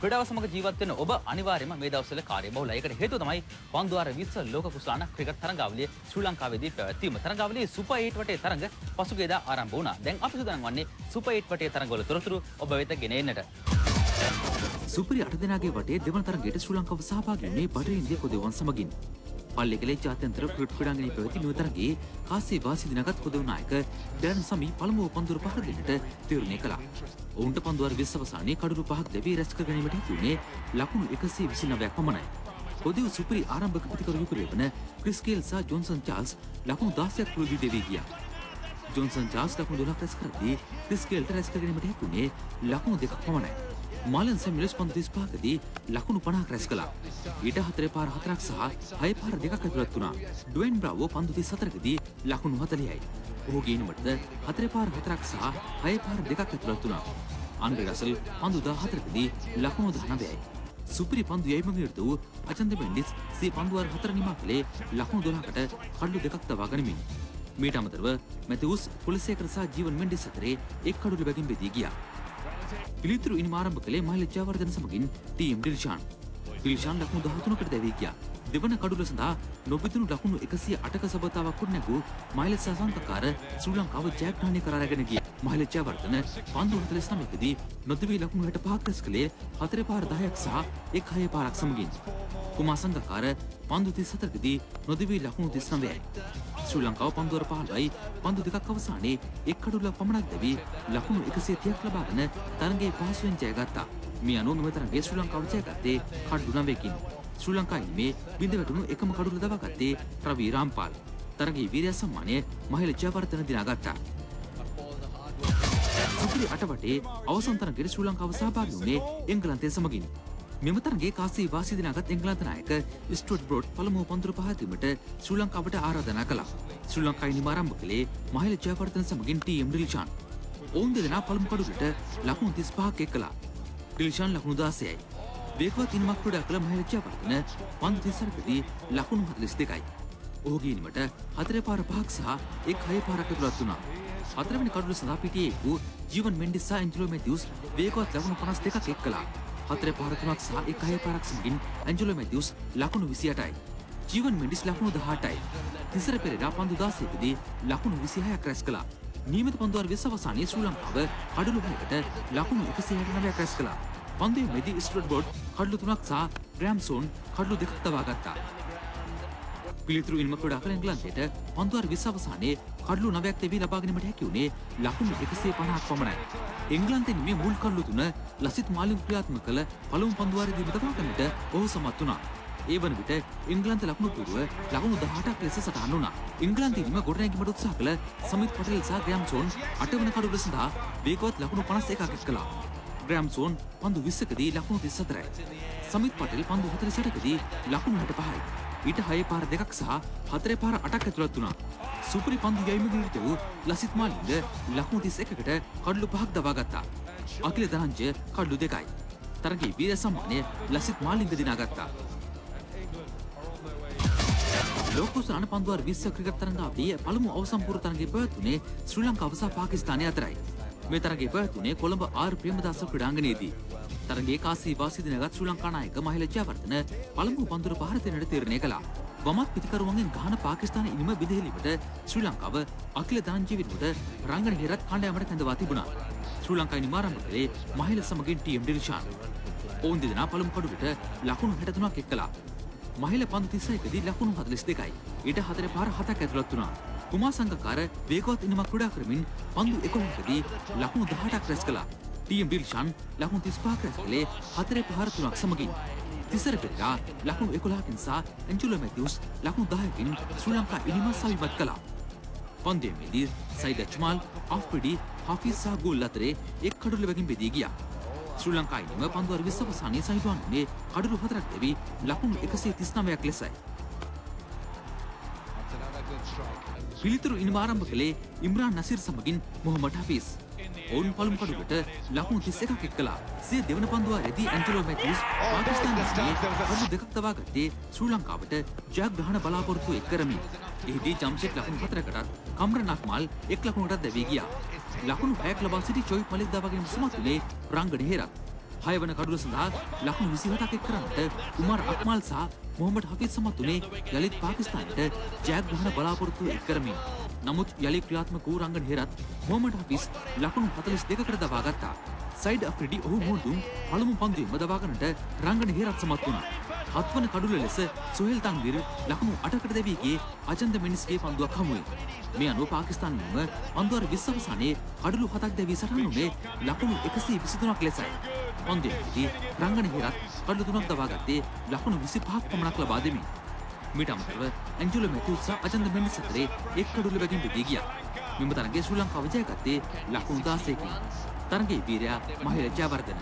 ක්‍රීඩාව සමග ජීවත් වෙන ඔබ අනිවාර්යයෙන්ම මේ දවස්වල කාර්යබහුලයි. ඒකට හේතුව තමයි පන්දුවාර 20 ලෝක කුසලාන ක්‍රිකට් තරඟාවලිය ශ්‍රී ලංකාවේදී පැවැත්වීම. තරඟාවලියේ සුපර් 8 වටේ තරඟ පසුගියදා ආරම්භ වුණා. දැන් අපි සූදානම් වන්නේ සුපර් 8 වටේ තරඟවල තොරතුරු ඔබ වෙත ගෙන එන්නට. සුපරි 8 දෙනාගේ වටේ දෙවන තරඟයට ශ්‍රී ලංකාව සහභාගී වුණේ බටහිර ඉන්දිය කොදෙවන් සමගින්. පල්ලේකලේ ජාත්‍යන්තර ක්‍රිකට් ක්‍රීඩාංගණයේ පැවති මෙම තරඟයේ කාසිය වාසි දිනගත් කොදෙව් නායක ඩෑන් සමි පළමුව පන්දුර පහර දෙන්නට තීරණය කළා. ඔවුන්ට පන්දුවර 20 අවසානයේ කඩුළු 5ක් දැවී රැස් කර ගැනීමට හැකි වුණේ ලකුණු 129ක් පමණයි. කොදෙව් සුපරි ආරම්භක පිටිකරු යුගලේ වන ක්‍රිස් ගේල් සහ ජොන්සන් චාල්ස් ලකුණු 16ක් තුලදී දෙවී ගියා. ජොන්සන් චාල්ස් ලකුණු 12ක් රැස් කරද්දී ක්‍රිස් ගේල්ට රැස් කර ගැනීමට හැකි වුණේ ලකුණු 2ක් පමණයි. මාලන් සැමියල්ස් පන්දු 35කදී ලකුණු 50ක් රැස් කළා. ඊට 4 පාර 4ක් සහ 6 පාර 2ක් ඇතුළත් වුණා. ඩුවෙන් බ්‍රාවෝ පන්දු 34කදී ලකුණු 40යි. ඔහුගේ ඉනිමටද 4 පාර 4ක් සහ 6 පාර 2ක් ඇතුළත් වුණා. ආන්ඩ්‍රේ රසල් පන්දු 14කදී ලකුණු 19යි. සුපිරි පන්දු යැවීමක නිරත වූ අචන්ද මෙන්ඩිස් සිය පන්දුවාර 4 නිමා කළේ ලකුණු 12කට කඩලු 2ක් තබා ගනිමින්. මීට අමතරව මැතිවුස් කුලසේකර සහ ජීවන් මෙන්ඩිස් අතරේ එක් කඩුළු බැගින් බෙදී ගියා. පිළිතුරු ඉනිම ආරම්භ කළේ මහිල ජයවර්ධන සමගින් ටීම් ඩිල්ෂාන්. ඩිල්ෂාන් ලකුණු 13කට දැවී ගියා. දෙවන කඩුල සඳහා නොබිදුණු ලකුණු 108ක සබතාවක් ගොඩනැගූ මහිල සසංකකාර ශ්‍රී ලංකාව ජයග්‍රහණය කර අරගෙන ගියා. මහිල ජයවර්ධන පන්දු 49කදී නොදෙවී ලකුණු 65ක් රැස් කළේ 4 පාර 10ක් සහ 1 6 පාරක් සමගින්. කුමාර සංගකාර පන්දු 37කදී නොදෙවී ලකුණු 39යි. ශ්‍රී ලංකාව පන්දුවර 15යි පන්දු 2ක් අවසානයේ එක් කඩුලක් පමණක් දැවී ලකුණු 130ක් ලබාගෙන තරගයේ පහසුවෙන් ජයගත්තා. මේ අනුව මෙම තරගයේ ශ්‍රී ලංකාව ජයගත්තේ කඩුළු 9කින්. ශ්‍රී ලංකාවේ මේ බිඳ වැටුණු එකම කඩුල දවාගත්තේ රවි රාම්පාල්. තරගයේ වීරය සම්මානය මහිල ජයවර්ධන දිනාගත්තා. සුපිරි 8 වටේ අවසන් තරගයේ ශ්‍රී ලංකාව සහභාගී වුණේ එංගලන්තය සමගින්. මෙම තරගයේ කාසිය වාසි දිනාගත් එංගලන්ත නායක ස්ටුවර්ට් බ්‍රෝඩ් පළමුව පන්දුර පහ දීමට ශ්‍රී ලංකාවට ආරාධනා කළා. ශ්‍රී ලංකාවේ නිම ආරම්භ කළේ මහිල ජයවර්ධන සමගින් ටීම් ඩිල්ෂාන්. ඔවුන් දෙදෙනා පළමු කඩුලට ලකුණු 35ක් එක්කලා. ඩිල්ෂාන් ලකුණු 16යි. වේගවත් ඉනිමක් ක්‍රීඩා කළ මහිල ජයවර්ධන පන්දු 38කදී ලකුණු 42යි. ඔහුගේ ඉනිමට 4 පාර 5ක් සහ 1 6 පාරක් ඇතුළත් වුණා. හතරවෙනි කඩුල සඳහා පිටියේ වූ ජීවන් මෙන්ඩිස් සහ ඇන්ජලෝ මැතිව්ස් වේගවත් ලකුණු 52ක් එක්කලා. 4 පාර 3ක් සහ 1 6 පාරක් සමගින් ඇන්ජලෝ මැතිව්ස් ලකුණු 28යි. ජීවන් මෙන්ඩිස් ලකුණු 18යි. තිසර පෙරේරා පන්දු 16කදී ලකුණු 26ක් රැස් කළා. නියමිත පන්දුවර 20 අවසානයේ ශ්‍රී ලංකාව කඩලු 6කට ලකුණු 169ක් රැස් කළා. පන්දුවේ මෙදී ස්ටුවර්ට් බෝඩ් කඩලු 3ක් සහ ග්‍රෑම්සෝන් කඩලු 2ක් තබා ගත්තා. පිළිතුරු ඉනිම ක්‍රීඩා කළ එංගලන්තයට පන්දුවර 20 අවසානයේ කඩලු 9ක් දෙවි ලබා ගැනීමට හැකි වුණේ ලකුණු 150ක් පමණයි. එංගලන්තයේ මේ මුල් කඩලු 3 ලසිත් මාලින් ක්‍රියාත්මක කළ පළමු පන්දුවාරයේදී තබා ගැනීමට ඔහු සමත් වුණා. ඒ වන විට එංගලන්ත ලකුණු පුරුව ලකුණු 18ක් ලෙස සටහන් වුණා. එංගලන්තයේ නිම ගොඩනැගීමට උත්සාහ කළ සමිත් පටේල් සහ ග්‍රෑම්සෝන් 8 වන කඩුල සඳහා වේගවත් ලකුණු 51ක් එක්කලා. ග්‍රෑම්සෝන් පන්දු 20කදී ලකුණු 34යි. සමිත් පටේල් පන්දු 48කදී ලකුණු 65යි. ඊට 6 පාර 2ක් සහ 4 පාර 8ක් ඇතුළත් වුණා. සුපිරි පන්දු යැවීමක නිරත වූ ලසිත් මාලින්ග ලකුණු 31කට කඩලු 5ක් දවා ගත්තා. අකිල දරංජය කඩලු 2යි. තරගයේ වීර සම්මානය ලසිත් මාලින්ග දිනාගත්තා. ලෝකෝසාන පන්දුවර 20 ක්‍රිකට් තරඟාවලියේ පළමු අවසන් පුර තරගයේ පැවැත්ුණේ ශ්‍රී ලංකාව සහ පාකිස්තානය අතරයි. මේ තරගයේ පැවැත්ුණේ කොළඹ ආර් ප්‍රේමදාස ක්‍රීඩාංගණයේදී. තරගයේ කාසිය වාසි දිනගත් ශ්‍රී ලංකා නායක මහිල ජයවර්ධන පළමු පන්දුර පහර දෙන්නට තීරණය කළා. වමත් පිටිකරුවන්ගෙන් ගහන පාකිස්තාන ඉනිම බිඳහෙලීමට ශ්‍රී ලංකාව අකිල දනංජය වෙනුවට රංගන හේරත් කණ්ඩායමට කැඳවා තිබුණා. ශ්‍රී ලංකාවේ නිම ආරම්භ කළේ මහිල සමගින් ටීම් ඩිල්ෂාන්. ඔවුන් දෙදෙනා පළමු කඩුවට ලකුණු 63ක් එක්කලා. මහිල පන්දු 36කදී ලකුණු 42යි. ඊට 4 පාර 7ක් ඇතුළත් වුණා. කුමාර සංගකාර වේගවත් ඉනිමක් ක්‍රීඩා කරමින් පන්දු 11කදී ලකුණු 18ක් රැස් කළා. ටීම් ඩිල්ෂාන් ලකුණු 35ක් රැස් කළේ 4 පාර 3ක් සමගින්. තිසර පෙරේරා ලකුණු 11කින් සහ ඇන්ජලෝ මැතිව්ස් ලකුණු 10කින් ශ්‍රී ලංකා ඉනිම සවිමත් කළා. පන්දුවේදී සයිඩ් අච්මල්, ආෆ්රිඩි, හෆීස් සහ ගෝල් අතරේ එක් කඩුල බැගින් බෙදී ගියා. ශ්‍රී ලංකා ඉනිම පන්දුවර 20 අවසානයේ සහිතවන් වුණේ කඩලු 4ක් දෙවි ලකුණු 139ක් ලෙසයි. පිළිතුරු ඉනිම ආරම්භ කළේ ඉම්රාන් නසීර් සමගින් මොහමඩ් හෆීස්. ඔවුන් පළමු කඩුවට ලකුණු 31ක් එක්කලා. සිය දෙවන පන්දුවාරයේදී ඇන්ජලෝ මැතිව්ස් පාකිස්තානයේ කඩලු 2ක් තබා ගත්තේ ශ්‍රී ලංකාවට ජයග්‍රහණ බලාපොරොත්තු එක් කරමින්. එහිදී ජම්ෂෙඩ් ලකුණු 4කටත් කම්රන් අක්මල් 1 ලකුණකටත් දැවී ගියා. ලකුණු 6ක් ලබා සිටි චොයිත් මලික් දවාගෙන සමත් වුණේ රංගන හේරත්. 6 වන කඩුව සඳහා ලකුණු 27ක් එක් කරන්නට උමර් අක්මල් සහ මොහමඩ් හෆීස් සමත් වුණේ යලිත් පාකිස්තානයට ජයග්‍රහණ බලාපොරොත්තු එක් කරමින්. නමුත් යලි ක්‍රියාත්මක වූ රංගන හේරත් මොහමඩ් හෆීස් ලකුණු 42කට දබා ගත්තා. සයිඩ් අෆ්රිඩි ඔහු මොහොදුන් පළමු පන්දුවේම දබා ගන්නට රංගන හේරත් සමත් වුණා. 7 වන කඩුව ලෙස සොහෙල් තන්වීර් ලකුණු 8කට දැවී ගියේ අජන්ත මිනිස්ගේ පන්දුවක් හමුවේ. මේ අනුව පාකිස්තාන මෙන්ම පන්දුවර 20 අවසානයේ කඩලු 7ක් දැවී සටහන් වුණේ ලකුණු 123ක් ලෙසයි. පන්දුවේදී රංගන හේරත් කඩලු 3ක් දබා ගත්තේ ලකුණු 25ක් පමණක් ලබා දෙමින්. මීට අමතරව ඇන්ජලෝ මැතිව්ස් සහ අජන්ත මිනිස් අතරේ එක් කඩුව බැගින් බෙදී ගියා. මෙම තරගයේ ශ්‍රී ලංකාව ජයගත්තේ ලකුණු 16කින්. තරගයේ වීරයා මහිල ජයවර්ධන.